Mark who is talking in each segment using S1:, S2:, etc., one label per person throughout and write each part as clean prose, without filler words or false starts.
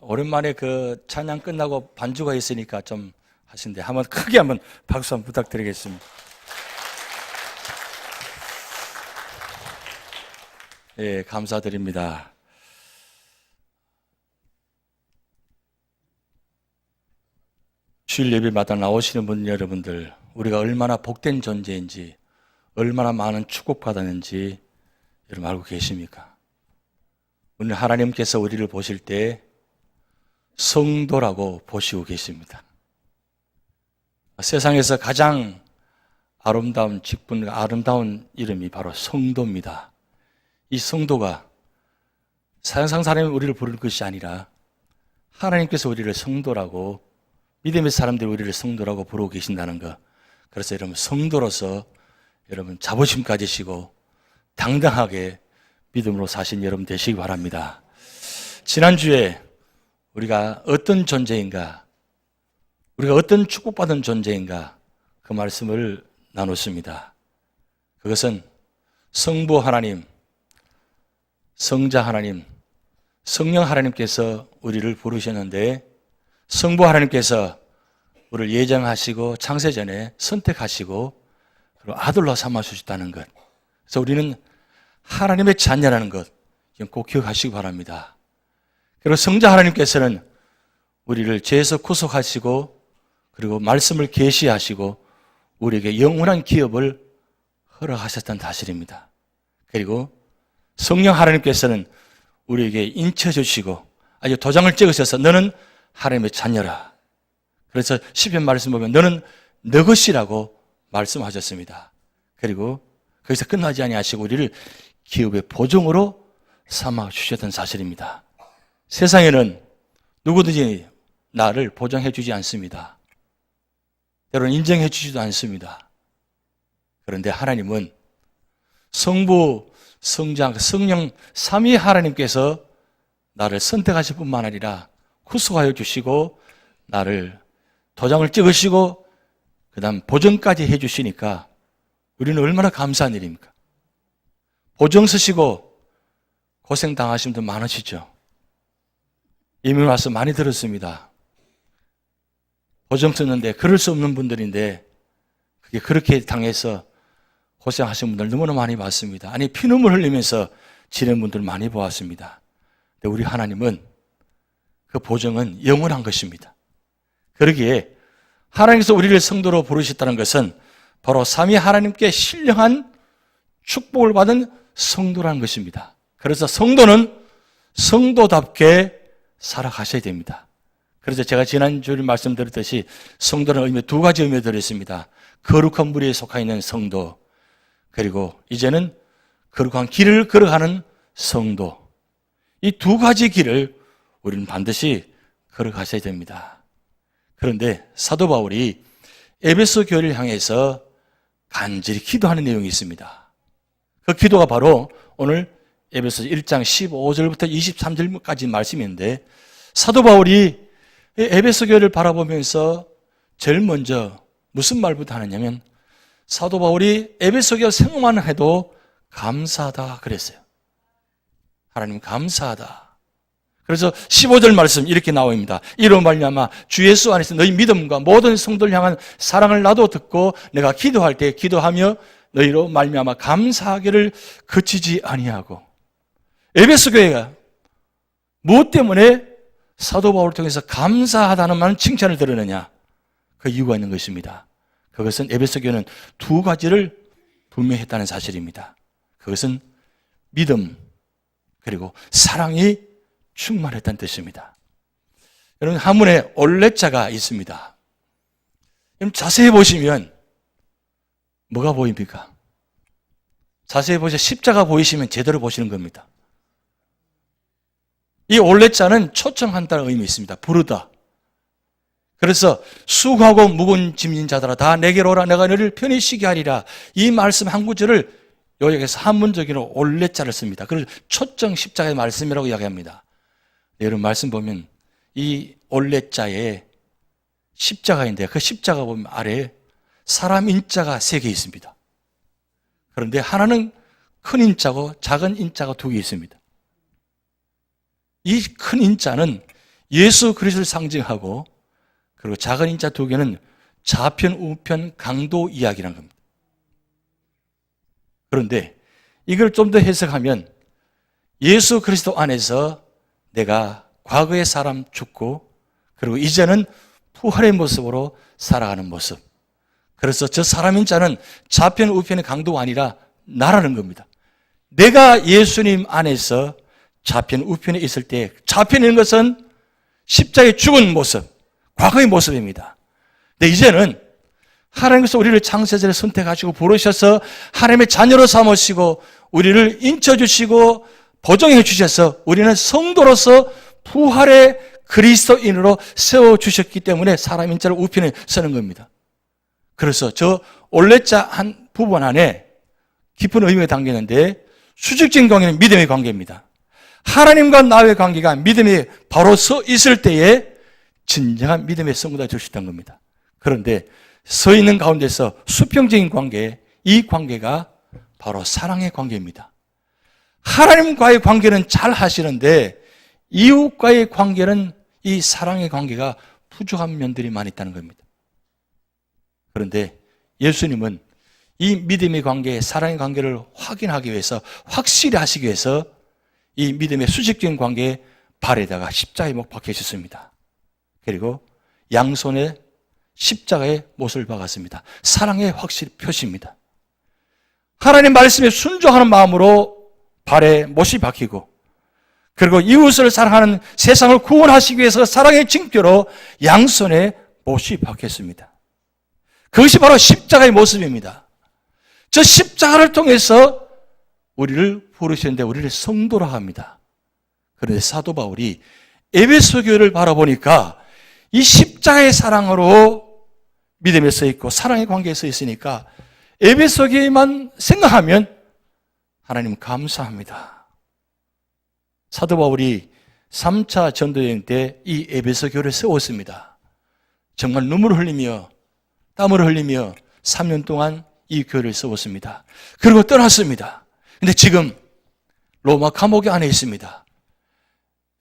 S1: 오랜만에 그 찬양 끝나고 반주가 있으니까 좀 하신데 한번 크게 한번 박수 한번 부탁드리겠습니다. 예, 감사드립니다. 주일 예배마다 나오시는 분 여러분들, 우리가 얼마나 복된 존재인지, 얼마나 많은 축복받았는지 여러분 알고 계십니까? 오늘 하나님께서 우리를 보실 때 성도라고 보시고 계십니다. 세상에서 가장 아름다운 직분, 아름다운 이름이 바로 성도입니다. 이 성도가 세상 사람이 우리를 부르는 것이 아니라 하나님께서 우리를 성도라고, 믿음의 사람들이 우리를 성도라고 부르고 계신다는 것. 그래서 여러분 성도로서 여러분 자부심 가지시고 당당하게 믿음으로 사신 여러분 되시기 바랍니다. 지난주에 우리가 어떤 존재인가, 우리가 어떤 축복받은 존재인가 그 말씀을 나눴습니다. 그것은 성부 하나님, 성자 하나님, 성령 하나님께서 우리를 부르셨는데 성부 하나님께서 우리를 예정하시고 창세전에 선택하시고 그리고 아들로 삼아주셨다는 것. 그래서 우리는 하나님의 자녀라는 것 꼭 기억하시기 바랍니다. 그리고 성자 하나님께서는 우리를 죄에서 구속하시고 그리고 말씀을 계시하시고 우리에게 영원한 기업을 허락하셨다는 사실입니다. 그리고 성령 하나님께서는 우리에게 인쳐주시고 아주 도장을 찍으셔서 너는 하나님의 자녀라. 그래서 시편 말씀 보면 너는 너 것이라고 말씀하셨습니다. 그리고 거기서 끝나지 아니하시고 우리를 기업의 보종으로 삼아 주셨던 사실입니다. 세상에는 누구든지 나를 보장해 주지 않습니다. 때로는 인정해 주지도 않습니다. 그런데 하나님은 성부, 성자, 성령 삼위 하나님께서 나를 선택하실 뿐만 아니라 구속하여 주시고 나를 도장을 찍으시고 그 다음 보정까지 해 주시니까 우리는 얼마나 감사한 일입니까? 보정 쓰시고 고생당하신 분들 많으시죠? 이미 와서 많이 들었습니다. 보정 썼는데 그럴 수 없는 분들인데 그게 그렇게 당해서 고생하신 분들 너무나 많이 봤습니다. 아니 피눈물 흘리면서 지낸 분들 많이 보았습니다. 근데 우리 하나님은 그 보정은 영원한 것입니다. 그러기에 하나님께서 우리를 성도로 부르셨다는 것은 바로 삼위 하나님께 신령한 축복을 받은 성도라는 것입니다. 그래서 성도는 성도답게 살아가셔야 됩니다. 그래서 제가 지난주에 말씀드렸듯이 성도는 두 가지 의미를 드렸습니다. 거룩한 무리에 속해 있는 성도, 그리고 이제는 거룩한 길을 걸어가는 성도. 이 두 가지 길을 우리는 반드시 걸어가셔야 됩니다. 그런데 사도 바울이 에베소 교회를 향해서 간절히 기도하는 내용이 있습니다. 그 기도가 바로 오늘 에베소 1장 15절부터 23절까지 말씀인데 사도 바울이 에베소 교회를 바라보면서 제일 먼저 무슨 말부터 하느냐면 사도 바울이 에베소 교회 생각만 해도 감사하다 그랬어요. 하나님 감사하다. 그래서 15절 말씀 이렇게 나옵니다. 이로 말미암아 주 예수 안에서 너희 믿음과 모든 성도를 향한 사랑을 나도 듣고 내가 기도할 때 기도하며 너희로 말미암아 감사하기를 그치지 아니하고. 에베소 교회가 무엇 때문에 사도 바울을 통해서 감사하다는 많은 칭찬을 들었느냐? 그 이유가 있는 것입니다. 그것은 에베소 교회는 두 가지를 분명했다는 사실입니다. 그것은 믿음 그리고 사랑이 충만했다는 뜻입니다. 여러분 한문에 올레자가 있습니다. 여러분 자세히 보시면 뭐가 보입니까? 자세히 보시면 십자가 보이시면 제대로 보시는 겁니다. 이 올레자는 초청한다는 의미 있습니다. 부르다. 그래서 수고하고 무거운 짐진 자들아 다 내게로 오라 내가 너를 편히 쉬게 하리라. 이 말씀 한 구절을 요약해서 한문적으로 올레자를 씁니다. 그래서 초청 십자가의 말씀이라고 이야기합니다. 여러분 말씀 보면 이 올레자에 십자가인데 그 십자가 보면 아래에 사람 인자가 3개 있습니다. 그런데 하나는 큰 인자고 작은 인자가 2개 있습니다. 이 큰 인자는 예수 그리스도를 상징하고, 그리고 작은 인자 두 개는 좌편, 우편, 강도 이야기라는 겁니다. 그런데 이걸 좀 더 해석하면 예수 그리스도 안에서 내가 과거의 사람 죽고, 그리고 이제는 부활의 모습으로 살아가는 모습. 그래서 저 사람인 자는 좌편, 우편의 강도가 아니라 나라는 겁니다. 내가 예수님 안에서 좌편, 우편에 있을 때, 좌편에 있는 것은 십자가에 죽은 모습, 과거의 모습입니다. 근데 이제는 하나님께서 우리를 창세전에 선택하시고 부르셔서 하나님의 자녀로 삼으시고 우리를 인쳐주시고 보정해 주셔서 우리는 성도로서 부활의 그리스도인으로 세워주셨기 때문에 사람인 자를 우편에 서는 겁니다. 그래서 저 올레자 한 부분 안에 깊은 의미가 담기는데, 수직적인 관계는 믿음의 관계입니다. 하나님과 나의 관계가 믿음이 바로 서 있을 때에 진정한 믿음의 성도가 될 수 있다는 겁니다. 그런데 서 있는 가운데서 수평적인 관계, 이 관계가 바로 사랑의 관계입니다. 하나님과의 관계는 잘 하시는데 이웃과의 관계는, 이 사랑의 관계가 부족한 면들이 많이 있다는 겁니다. 그런데 예수님은 이 믿음의 관계, 사랑의 관계를 확인하기 위해서, 확실히 하시기 위해서 이 믿음의 수직적인 관계에 발에다가 십자가에 못 박히셨습니다. 그리고 양손에 십자가의 못을 박았습니다. 사랑의 확실히 표시입니다. 하나님 말씀에 순종하는 마음으로 발에 못이 박히고, 그리고 이웃을 사랑하는 세상을 구원하시기 위해서 사랑의 징표로 양손에 못이 박혔습니다. 그것이 바로 십자가의 모습입니다. 저 십자가를 통해서 우리를 부르시는데 우리를 성도라 합니다. 그런데 사도 바울이 에베소 교회를 바라보니까 이 십자가의 사랑으로 믿음에 서 있고 사랑의 관계에 서 있으니까 에베소 교회만 생각하면 하나님 감사합니다. 사도 바울이 3차 전도여행 때 이 에베소 교회를 세웠습니다. 정말 눈물을 흘리며 땀을 흘리며 3년 동안 이 교회를 세웠습니다. 그리고 떠났습니다. 근데 지금 로마 감옥에 안에 있습니다.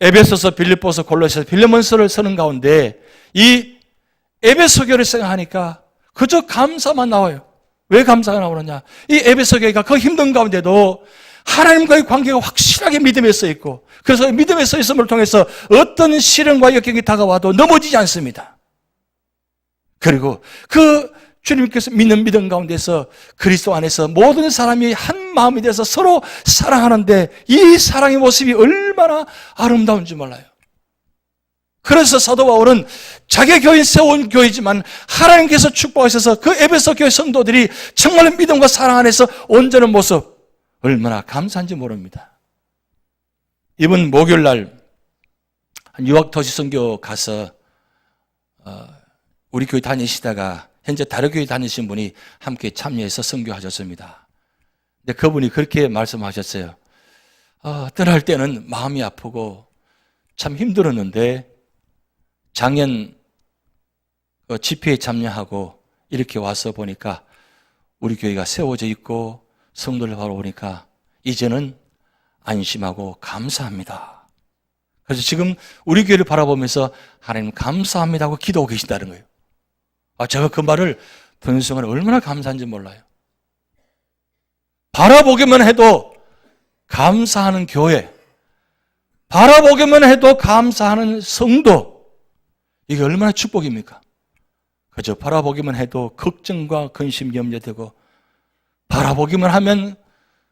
S1: 에베소서, 빌립보서, 골로새서, 빌레몬서를 쓰는 가운데 이 에베소 교회를 생각하니까 그저 감사만 나와요. 왜 감사가 나오느냐? 이 에베소 교회가 그 힘든 가운데도 하나님과의 관계가 확실하게 믿음에 서 있고, 그래서 믿음에 서 있음을 통해서 어떤 시련과 역경이 다가와도 넘어지지 않습니다. 그리고 그 주님께서 믿는 믿음 가운데서 그리스도 안에서 모든 사람이 한 마음이 돼서 서로 사랑하는데 이 사랑의 모습이 얼마나 아름다운지 몰라요. 그래서 사도 바울은 자기 교인 세운 교회지만 하나님께서 축복하셔서 그 에베소 교회 성도들이 정말 믿음과 사랑 안에서 온전한 모습, 얼마나 감사한지 모릅니다. 이번 목요일 날 유학도시 선교 가서 우리 교회 다니시다가 현재 다른 교회 다니신 분이 함께 참여해서 선교하셨습니다. 근데 그분이 그렇게 말씀하셨어요. 떠날 때는 마음이 아프고 참 힘들었는데 작년 집회에 참여하고 이렇게 와서 보니까 우리 교회가 세워져 있고 성도를 바라보니까 이제는 안심하고 감사합니다. 그래서 지금 우리 교회를 바라보면서 하나님 감사합니다 하고 기도하고 계신다는 거예요. 제가 그 말을 듣는 순간 얼마나 감사한지 몰라요. 바라보기만 해도 감사하는 교회, 바라보기만 해도 감사하는 성도, 이게 얼마나 축복입니까? 그저 바라보기만 해도 걱정과 근심 염려되고, 바라보기만 하면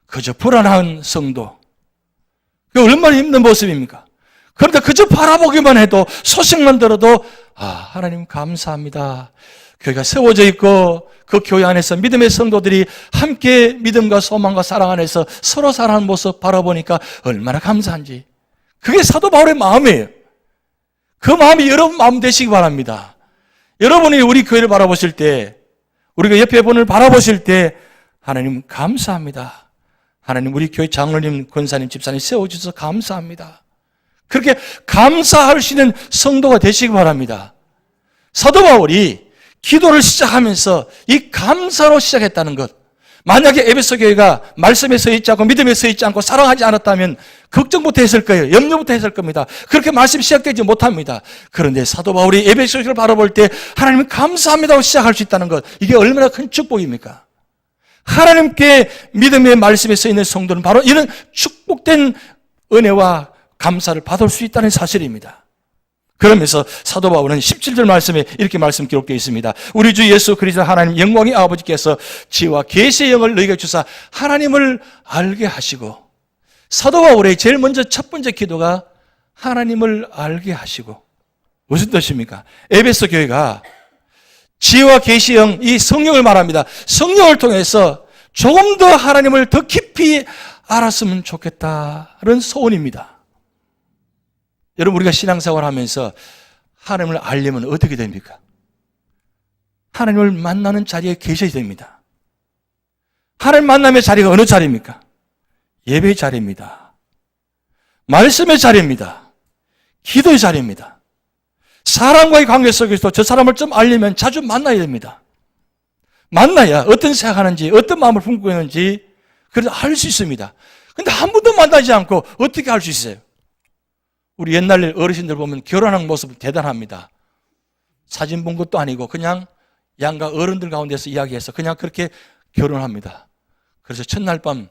S1: 그저 불안한 성도, 그게 얼마나 힘든 모습입니까? 그런데 그저 바라보기만 해도, 소식만 들어도 하나님 감사합니다. 교회가 세워져 있고 그 교회 안에서 믿음의 성도들이 함께 믿음과 소망과 사랑 안에서 서로 사랑하는 모습 바라보니까 얼마나 감사한지. 그게 사도 바울의 마음이에요. 그 마음이 여러분 마음 되시기 바랍니다. 여러분이 우리 교회를 바라보실 때, 우리가 옆에 분을 바라보실 때 하나님 감사합니다. 하나님 우리 교회 장로님, 권사님, 집사님 세워주셔서 감사합니다. 그렇게 감사할 수 있는 성도가 되시기 바랍니다. 사도 바울이 기도를 시작하면서 이 감사로 시작했다는 것, 만약에 에베소 교회가 말씀에 서 있지 않고 믿음에 서 있지 않고 사랑하지 않았다면 걱정부터 했을 거예요. 염려부터 했을 겁니다. 그렇게 말씀이 시작되지 못합니다. 그런데 사도 바울이 에베소 교회를 바라볼 때 하나님 감사합니다고 시작할 수 있다는 것, 이게 얼마나 큰 축복입니까? 하나님께 믿음의 말씀에 서 있는 성도는 바로 이런 축복된 은혜와 감사를 받을 수 있다는 사실입니다. 그러면서 사도 바울은 17절 말씀에 이렇게 말씀 기록되어 있습니다. 우리 주 예수 그리스도 하나님 영광의 아버지께서 지혜와 계시의 영을 너희에게 주사 하나님을 알게 하시고, 사도 바울의 제일 먼저 첫 번째 기도가 하나님을 알게 하시고, 무슨 뜻입니까? 에베소 교회가 지혜와 계시의 영, 이 성령을 말합니다. 성령을 통해서 조금 더 하나님을 더 깊이 알았으면 좋겠다는 소원입니다. 여러분, 우리가 신앙생활을 하면서 하나님을 알려면 어떻게 됩니까? 하나님을 만나는 자리에 계셔야 됩니다. 하나님 만남의 자리가 어느 자리입니까? 예배의 자리입니다. 말씀의 자리입니다. 기도의 자리입니다. 사람과의 관계 속에서 저 사람을 좀 알려면 자주 만나야 됩니다. 만나야 어떤 생각하는지, 어떤 마음을 품고 있는지 그래도 알 수 있습니다. 근데 한 번도 만나지 않고 어떻게 알 수 있어요? 우리 옛날 어르신들 보면 결혼한 모습 대단합니다. 사진 본 것도 아니고 그냥 양가 어른들 가운데서 이야기해서 그냥 그렇게 결혼합니다. 그래서 첫날 밤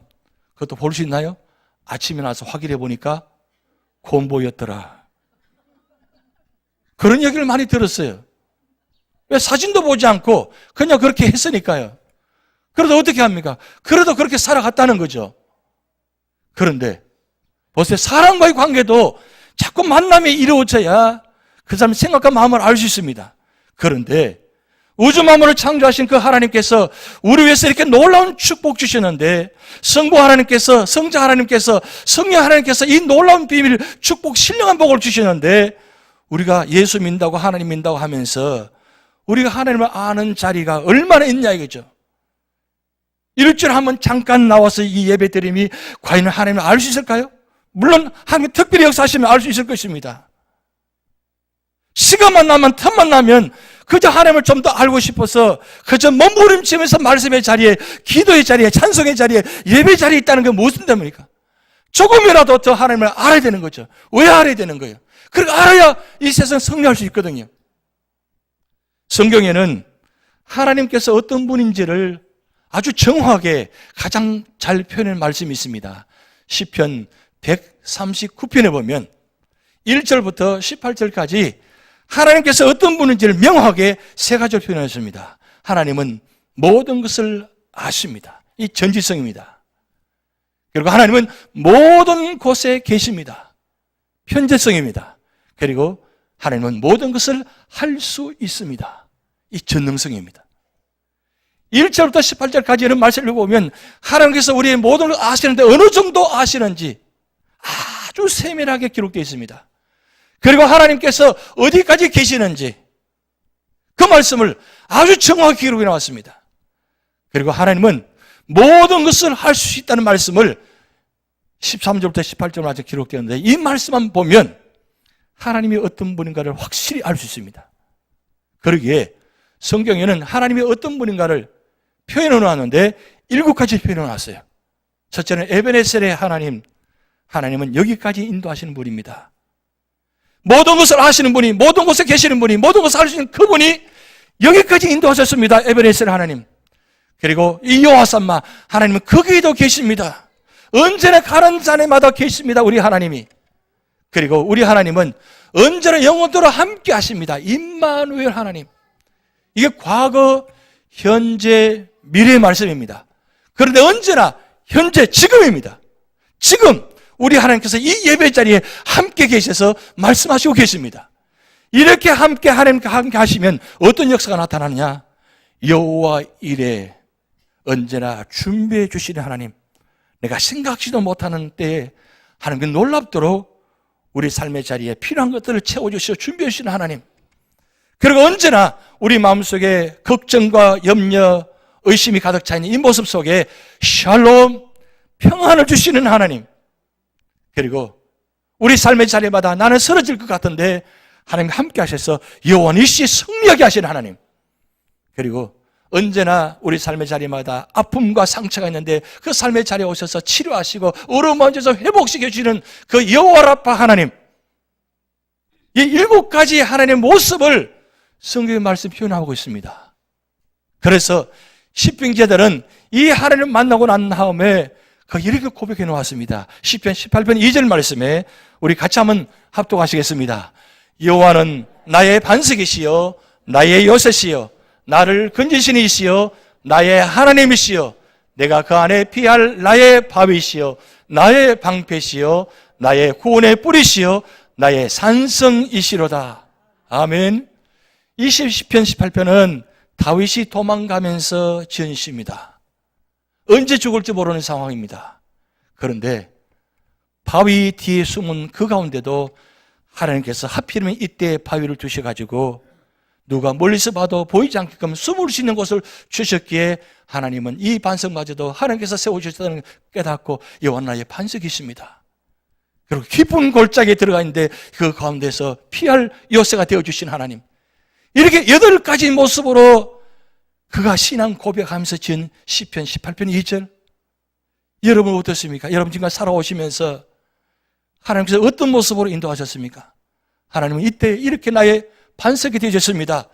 S1: 그것도 볼 수 있나요? 아침에 나서 확인해 보니까 콤보였더라. 그런 얘기를 많이 들었어요. 왜? 사진도 보지 않고 그냥 그렇게 했으니까요. 그래도 어떻게 합니까? 그래도 그렇게 살아갔다는 거죠. 그런데 보세요. 사람과의 관계도 자꾸 만남이 이루어져야 그 사람의 생각과 마음을 알 수 있습니다. 그런데 우주 만물을 창조하신 그 하나님께서 우리 위해서 이렇게 놀라운 축복 주시는데, 성부 하나님께서, 성자 하나님께서, 성령 하나님께서 이 놀라운 비밀, 축복, 신령한 복을 주시는데 우리가 예수 믿는다고 하나님 믿는다고 하면서 우리가 하나님을 아는 자리가 얼마나 있냐 이거죠. 일주일에 한번 잠깐 나와서 이 예배 드림이 과연 하나님을 알 수 있을까요? 물론 하나님이 특별히 역사하시면 알 수 있을 것입니다. 시간만 나면, 틈만 나면 그저 하나님을 좀 더 알고 싶어서 그저 몸부림치면서 말씀의 자리에, 기도의 자리에, 찬송의 자리에, 예배 자리에 있다는 게 무슨 때문입니까? 조금이라도 더 하나님을 알아야 되는 거죠. 왜 알아야 되는 거예요? 그렇게 알아야 이 세상 승리할 수 있거든요. 성경에는 하나님께서 어떤 분인지를 아주 정확하게 가장 잘 표현한 말씀이 있습니다. 시편 139편에 보면 1절부터 18절까지 하나님께서 어떤 분인지를 명확하게 세 가지로 표현하셨습니다. 하나님은 모든 것을 아십니다. 이 전지성입니다. 그리고 하나님은 모든 곳에 계십니다. 현재성입니다. 그리고 하나님은 모든 것을 할 수 있습니다. 이 전능성입니다. 1절부터 18절까지는 말씀을 보면 하나님께서 우리의 모든 걸 아시는데 어느 정도 아시는지 아주 세밀하게 기록되어 있습니다. 그리고 하나님께서 어디까지 계시는지 그 말씀을 아주 정확히 기록해 나왔습니다. 그리고 하나님은 모든 것을 할 수 있다는 말씀을 13절부터 18절까지 기록되었는데 이 말씀만 보면 하나님이 어떤 분인가를 확실히 알 수 있습니다. 그러기에 성경에는 하나님이 어떤 분인가를 표현해 놓았는데 7가지 표현해 놨어요. 첫째는 에베네셀의 하나님, 하나님은 여기까지 인도하시는 분입니다. 모든 것을 아시는 분이, 모든 곳에 계시는 분이, 모든 것을 알 수 있는 그분이 여기까지 인도하셨습니다. 에베네셀 하나님. 그리고 이 여호와삼마 하나님은 거기에도 계십니다. 언제나 가는 자네마다 계십니다. 우리 하나님이. 그리고 우리 하나님은 언제나 영원토록 함께 하십니다. 임마누엘 하나님. 이게 과거, 현재, 미래의 말씀입니다. 그런데 언제나 현재, 지금입니다. 지금 우리 하나님께서 이 예배 자리에 함께 계셔서 말씀하시고 계십니다. 이렇게 함께 하나님과 함께 하시면 어떤 역사가 나타나느냐? 여호와 이레, 언제나 준비해 주시는 하나님. 내가 생각지도 못하는 때에 하나님께 놀랍도록 우리 삶의 자리에 필요한 것들을 채워주시고 준비해 주시는 하나님. 그리고 언제나 우리 마음속에 걱정과 염려, 의심이 가득 차 있는 이 모습 속에 샬롬, 평안을 주시는 하나님. 그리고 우리 삶의 자리마다 나는 쓰러질 것 같은데 하나님 함께 하셔서 영원히 승리하게 하시는 하나님. 그리고 언제나 우리 삶의 자리마다 아픔과 상처가 있는데 그 삶의 자리에 오셔서 치료하시고 어루만져서 회복시켜 주시는 그 여호와 라파 하나님, 이 7가지 하나님의 모습을 성경의 말씀 표현하고 있습니다. 그래서 시편기자들은 이 하나님을 만나고 난 다음에 이렇게 고백해 놓았습니다. 시편 18편 2절 말씀에 우리 같이 한번 합독하시겠습니다. 여호와는 나의 반석이시여 나의 요새시여 나를 건지시는 이시여 나의 하나님이시여 내가 그 안에 피할 나의 바위시여 나의 방패시여 나의 구원의 뿌리시여 나의 산성이시로다. 아멘. 이 시편 18편은 다윗이 도망가면서 지은 시입니다. 언제 죽을지 모르는 상황입니다. 그런데 바위 뒤에 숨은 그 가운데도 하나님께서 하필이면 이때 바위를 두셔가지고 누가 멀리서 봐도 보이지 않게끔 숨을 수 있는 곳을 주셨기에 하나님은 이 반석마저도 하나님께서 세워주셨다는 걸 깨닫고 여호와는 나의 반석이십니다. 그리고 깊은 골짜기에 들어가 있는데 그 가운데서 피할 요새가 되어주신 하나님, 이렇게 8가지 모습으로 그가 신앙 고백하면서 지은 시편 18편 2절. 여러분 어떻습니까? 여러분 지금 살아오시면서 하나님께서 어떤 모습으로 인도하셨습니까? 하나님은 이때 이렇게 나의 반석이 되어졌습니다.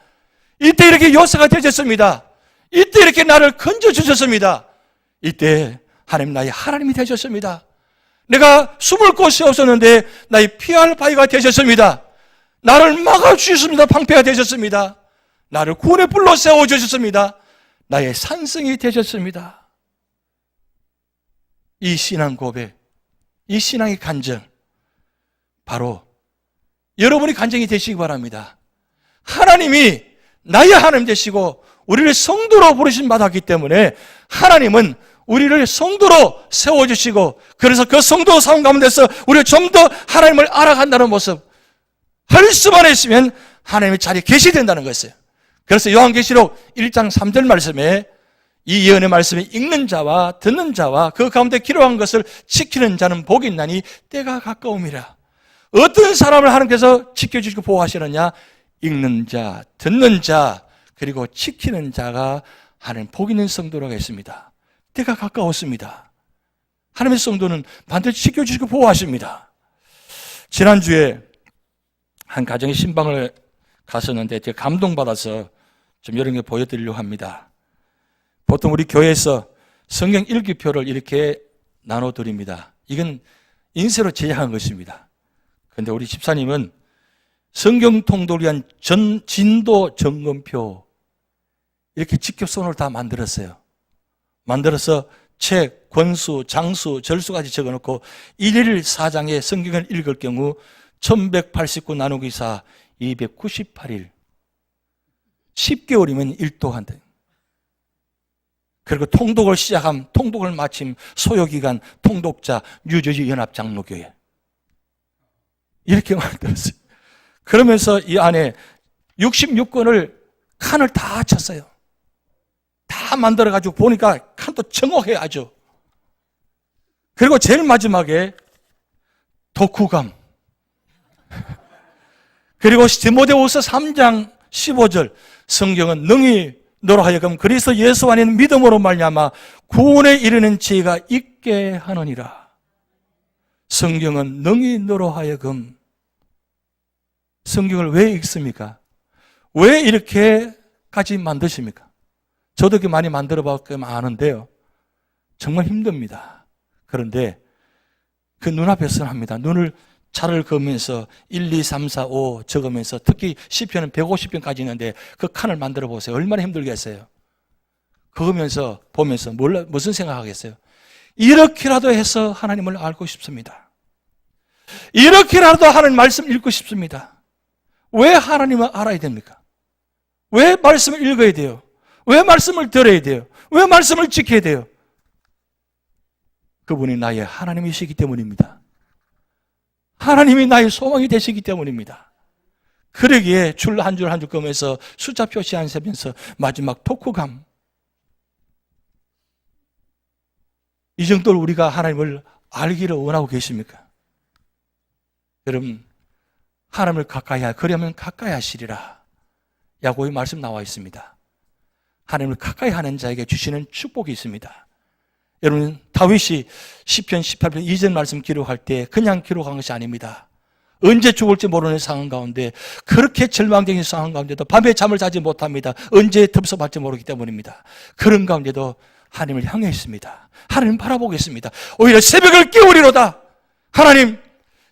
S1: 이때 이렇게 요새가 되어졌습니다. 이때 이렇게 나를 건져주셨습니다. 이때 하나님 나의 하나님이 되셨습니다. 내가 숨을 곳이 없었는데 나의 피할 바위가 되셨습니다. 나를 막아주셨습니다. 방패가 되셨습니다. 나를 구원의 불로 세워주셨습니다. 나의 산성이 되셨습니다. 이 신앙 고백, 이 신앙의 간증, 바로 여러분의 간증이 되시기 바랍니다. 하나님이 나의 하나님 되시고 우리를 성도로 부르신 받았기 때문에 하나님은 우리를 성도로 세워주시고, 그래서 그 성도 삶 가운데서 우리가 좀 더 하나님을 알아간다는 모습, 할 수만 있으면 하나님의 자리에 계시된다는 것이에요. 그래서 요한계시록 1장 3절 말씀에 이 예언의 말씀에 읽는 자와 듣는 자와 그 가운데 기록한 것을 지키는 자는 복이 있나니 때가 가까움이라. 어떤 사람을 하나님께서 지켜주시고 보호하시느냐? 읽는 자, 듣는 자, 그리고 지키는 자가 하나님 복 있는 성도라고 했습니다. 때가 가까웠습니다. 하나님의 성도는 반드시 지켜주시고 보호하십니다. 지난주에 한 가정의 신방을 갔었는데 제가 감동받아서 좀 이런 게 보여드리려고 합니다. 보통 우리 교회에서 성경 읽기표를 이렇게 나눠드립니다. 이건 인쇄로 제작한 것입니다. 그런데 우리 집사님은 성경 통독을 위한 진도 점검표 이렇게 직접 손으로 다 만들었어요. 만들어서 책, 권수, 장수, 절수까지 적어놓고 1일 4장에 성경을 읽을 경우 1189 나누기 4, 298일 10개월이면 1도 한다. 그리고 통독을 시작함, 통독을 마침 소요기간, 통독자, 뉴저지 연합장로교회 이렇게 만들었어요. 그러면서 이 안에 66권을 칸을 다 쳤어요. 다 만들어가지고 보니까 칸도 정확해요, 아주. 그리고 제일 마지막에 독후감, 그리고 디모데후서 3장 15절 성경은 능히 너로 하여금 그리스도 예수 안에 있는 믿음으로 말미암아 구원에 이르는 지혜가 있게 하느니라. 성경은 능히 너로 하여금. 성경을 왜 읽습니까? 왜 이렇게까지 만드십니까? 저도 이렇게 많이 만들어 봤기 아는데요, 정말 힘듭니다. 그런데 그 눈앞에서는 합니다. 눈을 차를 그으면서 1, 2, 3, 4, 5 적으면서, 특히 시편은 150편까지 있는데 그 칸을 만들어 보세요. 얼마나 힘들겠어요. 그으면서 보면서 무슨 생각하겠어요? 이렇게라도 해서 하나님을 알고 싶습니다. 이렇게라도 하나님 말씀 읽고 싶습니다. 왜 하나님을 알아야 됩니까? 왜 말씀을 읽어야 돼요? 왜 말씀을 들어야 돼요? 왜 말씀을 지켜야 돼요? 그분이 나의 하나님이시기 때문입니다. 하나님이 나의 소망이 되시기 때문입니다. 그러기에 줄 한 줄 한 줄 끄면서 숫자 표시 안 세면서 마지막 독후감, 이 정도로 우리가 하나님을 알기를 원하고 계십니까? 여러분, 하나님을 가까이 그러면 가까이 하시리라. 야고보의 말씀 나와 있습니다. 하나님을 가까이 하는 자에게 주시는 축복이 있습니다. 여러분, 다윗이 시편 18편 2절 말씀 기록할 때 그냥 기록한 것이 아닙니다. 언제 죽을지 모르는 상황 가운데, 그렇게 절망적인 상황 가운데도 밤에 잠을 자지 못합니다. 언제 덥석할지 모르기 때문입니다. 그런 가운데도 하나님을 향해 있습니다. 하나님 바라보겠습니다. 오히려 새벽을 깨우리로다. 하나님,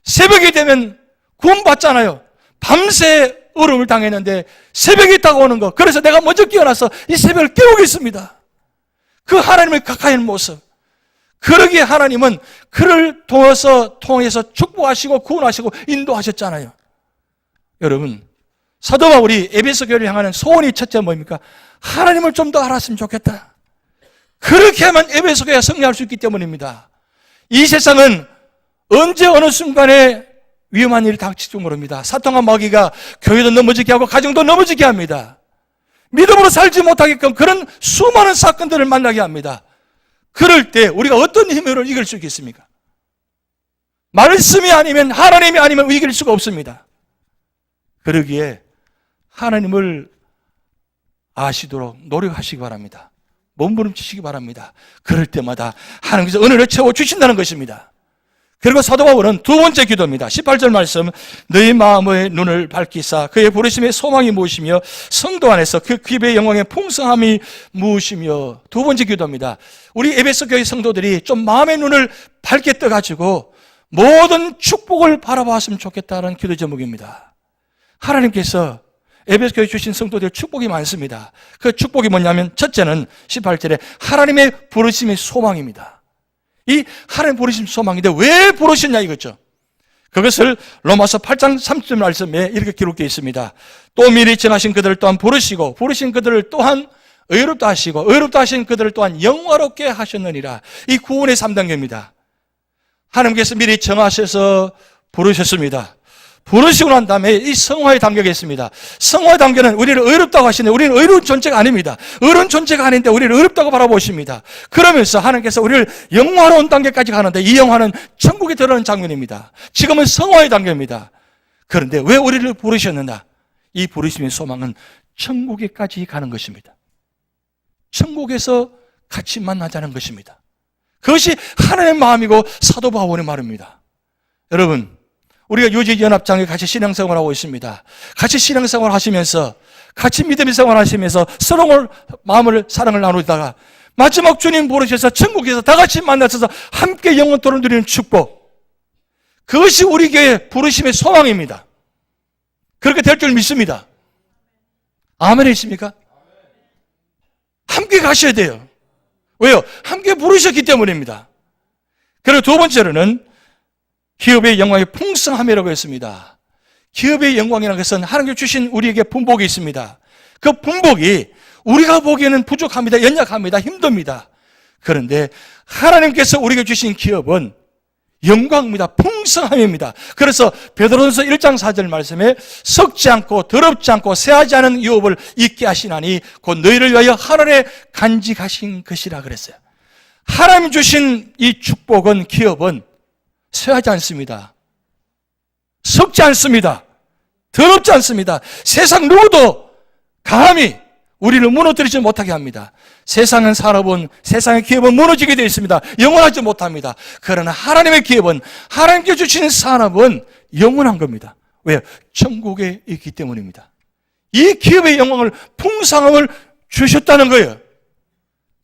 S1: 새벽이 되면 구원받잖아요. 밤새 얼음을 당했는데 새벽이 다가오는 것, 그래서 내가 먼저 깨어나서 이 새벽을 깨우겠습니다. 그 하나님을 가까이 하는 모습, 그러기에 하나님은 그를 통해서 축복하시고 구원하시고 인도하셨잖아요. 여러분, 사도 바울이 에베소 교회를 향하는 소원이 첫째 뭡니까? 하나님을 좀 더 알았으면 좋겠다. 그렇게 하면 에베소 교회가 승리할 수 있기 때문입니다. 이 세상은 언제 어느 순간에 위험한 일이 닥칠지 모릅니다. 사탄과 마귀가 교회도 넘어지게 하고 가정도 넘어지게 합니다. 믿음으로 살지 못하게끔 그런 수많은 사건들을 만나게 합니다. 그럴 때 우리가 어떤 힘으로 이길 수 있겠습니까? 말씀이 아니면, 하나님이 아니면 이길 수가 없습니다. 그러기에 하나님을 아시도록 노력하시기 바랍니다. 몸부림치시기 바랍니다. 그럴 때마다 하나님께서 은혜를 채워주신다는 것입니다. 그리고 사도 바울은 두 번째 기도입니다. 18절 말씀, 너희 마음의 눈을 밝히사 그의 부르심의 소망이 무엇이며 성도 안에서 그 기업의 영광의 풍성함이 무엇이며. 두 번째 기도입니다. 우리 에베소 교회 성도들이 좀 마음의 눈을 밝게 떠가지고 모든 축복을 바라봤으면 좋겠다는 기도 제목입니다. 하나님께서 에베소 교회 주신 성도들 축복이 많습니다. 그 축복이 뭐냐면, 첫째는 18절에 하나님의 부르심의 소망입니다. 이 하나님 부르심 소망인데 왜 부르셨냐 이거죠. 그것을 로마서 8장 30절 말씀에 이렇게 기록되어 있습니다. 또 미리 정하신 그들을 또한 부르시고 부르신 그들을 또한 의롭다 하시고 의롭다 하신 그들을 또한 영화롭게 하셨느니라. 이 구원의 3단계입니다. 하나님께서 미리 정하셔서 부르셨습니다. 부르시고 난 다음에 이 성화의 단계가 있습니다. 성화의 단계는 우리를 의롭다고 하시는데 우리는 의로운 존재가 아닙니다. 의로운 존재가 아닌데 우리를 의롭다고 바라보십니다. 그러면서 하나님께서 우리를 영화로운 단계까지 가는데, 이 영화는 천국에 들어가는 장면입니다. 지금은 성화의 단계입니다. 그런데 왜 우리를 부르셨느냐? 이 부르심의 소망은 천국에까지 가는 것입니다. 천국에서 같이 만나자는 것입니다. 그것이 하나님의 마음이고 사도 바울의 말입니다. 여러분, 우리가 요직연합장에 같이 신앙생활하고 있습니다. 같이 신앙생활 하시면서, 같이 믿음의 생활 하시면서 서로 마음을, 사랑을 나누다가 마지막 주님 부르셔서 천국에서 다 같이 만나서 함께 영원토록 누리는 축복, 그것이 우리 교회 부르심의 소망입니다. 그렇게 될 줄 믿습니다. 아멘이십니까? 함께 가셔야 돼요. 왜요? 함께 부르셨기 때문입니다. 그리고 두 번째로는 기업의 영광의 풍성함이라고 했습니다. 기업의 영광이라는 것은 하나님께서 주신 우리에게 분복이 있습니다. 그 분복이 우리가 보기에는 부족합니다. 연약합니다. 힘듭니다. 그런데 하나님께서 우리에게 주신 기업은 영광입니다. 풍성함입니다. 그래서 베드로전서 1장 4절 말씀에 썩지 않고 더럽지 않고 쇠하지 않은 유업을 있게 하시나니 곧 너희를 위하여 하늘에 간직하신 것이라 그랬어요. 하나님 주신 이 축복은, 기업은 쇠하지 않습니다. 썩지 않습니다. 더럽지 않습니다. 세상 누구도 감히 우리를 무너뜨리지 못하게 합니다. 세상은 산업은, 세상의 기업은 무너지게 되어 있습니다. 영원하지 못합니다. 그러나 하나님의 기업은, 하나님께 주시는 산업은 영원한 겁니다. 왜요? 천국에 있기 때문입니다. 이 기업의 영광을, 풍성함을 주셨다는 거예요.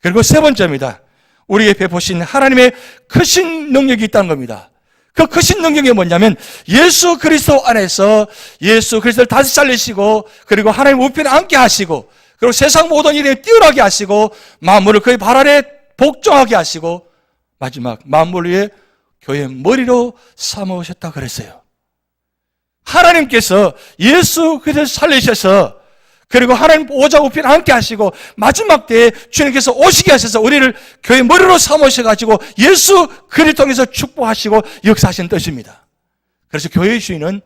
S1: 그리고 세 번째입니다. 우리에게 베푸신 하나님의 크신 능력이 있다는 겁니다. 그 크신 능력이 뭐냐면, 예수 그리스도 안에서 예수 그리스도를 다시 살리시고, 그리고 하나님 우편에 앉게 하시고, 그리고 세상 모든 일에 뛰어나게 하시고, 만물을 그의 발 아래 복종하게 하시고, 마지막 만물 위에 교회의 머리로 삼으셨다 그랬어요. 하나님께서 예수 그리스도를 살리셔서, 그리고 하나님 보호자 우편에 앉게 하시고, 마지막 때에 주님께서 오시게 하셔서 우리를 교회의 머리로 삼으셔가지고 예수 그리스도를 통해서 축복하시고 역사하신 뜻입니다. 그래서 교회의 주인은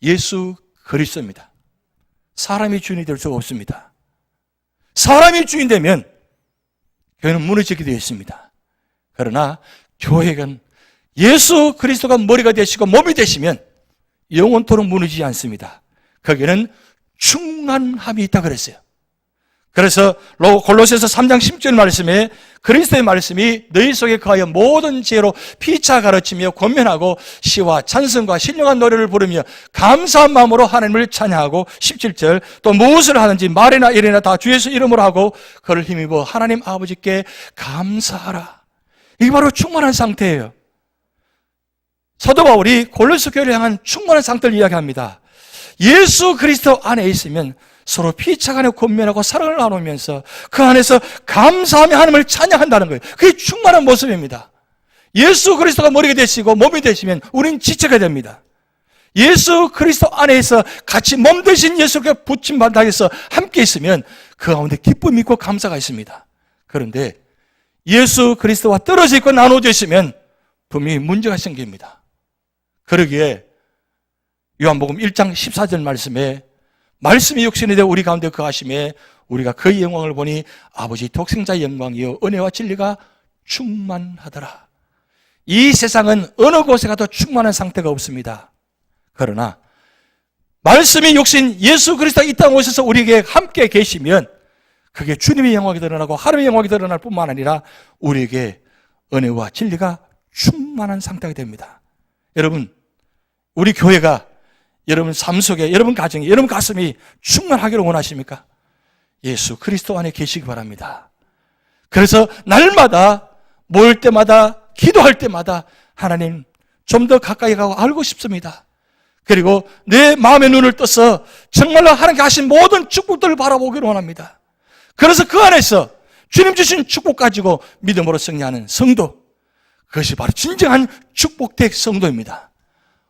S1: 예수 그리스도입니다. 사람이 주인이 될 수가 없습니다. 사람이 주인 되면 교회는 무너지게 되어 있습니다. 그러나 교회는 예수 그리스도가 머리가 되시고 몸이 되시면 영원토록 무너지지 않습니다. 거기에는 충만함이 있다 그랬어요. 그래서 골로새서 3장 10절 말씀에 그리스도의 말씀이 너희 속에 거하여 모든 지혜로 피차 가르치며 권면하고 시와 찬송과 신령한 노래를 부르며 감사한 마음으로 하나님을 찬양하고 17절 또 무엇을 하든지 말이나 일이나 다 주 예수 이름으로 하고 그를 힘입어 하나님 아버지께 감사하라. 이게 바로 충만한 상태예요. 사도 바울이 골로새 교회를 향한 충만한 상태를 이야기합니다. 예수 그리스도 안에 있으면 서로 피차간에 권면하고 사랑을 나누면서 그 안에서 감사하며 하나님을 찬양한다는 거예요. 그게 충만한 모습입니다. 예수 그리스도가 머리가 되시고 몸이 되시면 우린 지체가 됩니다. 예수 그리스도 안에서 같이 몸 되신 예수께 부침받아 해서 함께 있으면 그 가운데 기쁨이 있고 감사가 있습니다. 그런데 예수 그리스도와 떨어져 있고 나눠져 있으면 분명히 문제가 생깁니다. 그러기에 요한복음 1장 14절 말씀에 말씀이 육신이 되어 우리 가운데 거하심에 우리가 그의 영광을 보니 아버지 독생자의 영광이요 은혜와 진리가 충만하더라. 이 세상은 어느 곳에 가도 충만한 상태가 없습니다. 그러나 말씀이 육신 예수 그리스도가 이 땅에 오셔서 우리에게 함께 계시면 그게 주님의 영광이 드러나고 하나님의 영광이 드러날 뿐만 아니라 우리에게 은혜와 진리가 충만한 상태가 됩니다. 여러분, 우리 교회가 여러분 삶 속에, 여러분 가정에, 여러분 가슴이 충만하기를 원하십니까? 예수 그리스도 안에 계시기 바랍니다. 그래서 날마다 모일 때마다 기도할 때마다 하나님 좀 더 가까이 가고 알고 싶습니다. 그리고 내 마음의 눈을 떠서 정말로 하나님께 하신 모든 축복들을 바라보기를 원합니다. 그래서 그 안에서 주님 주신 축복 가지고 믿음으로 승리하는 성도, 그것이 바로 진정한 축복된 성도입니다.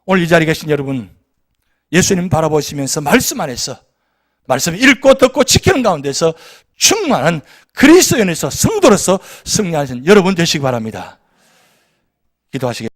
S1: 오늘 이 자리에 계신 여러분, 예수님 바라보시면서 말씀 안에서 말씀 읽고 듣고 지키는 가운데서 충만한 그리스도인에서 성도로서 승리하신 여러분 되시기 바랍니다. 기도하시겠습니다.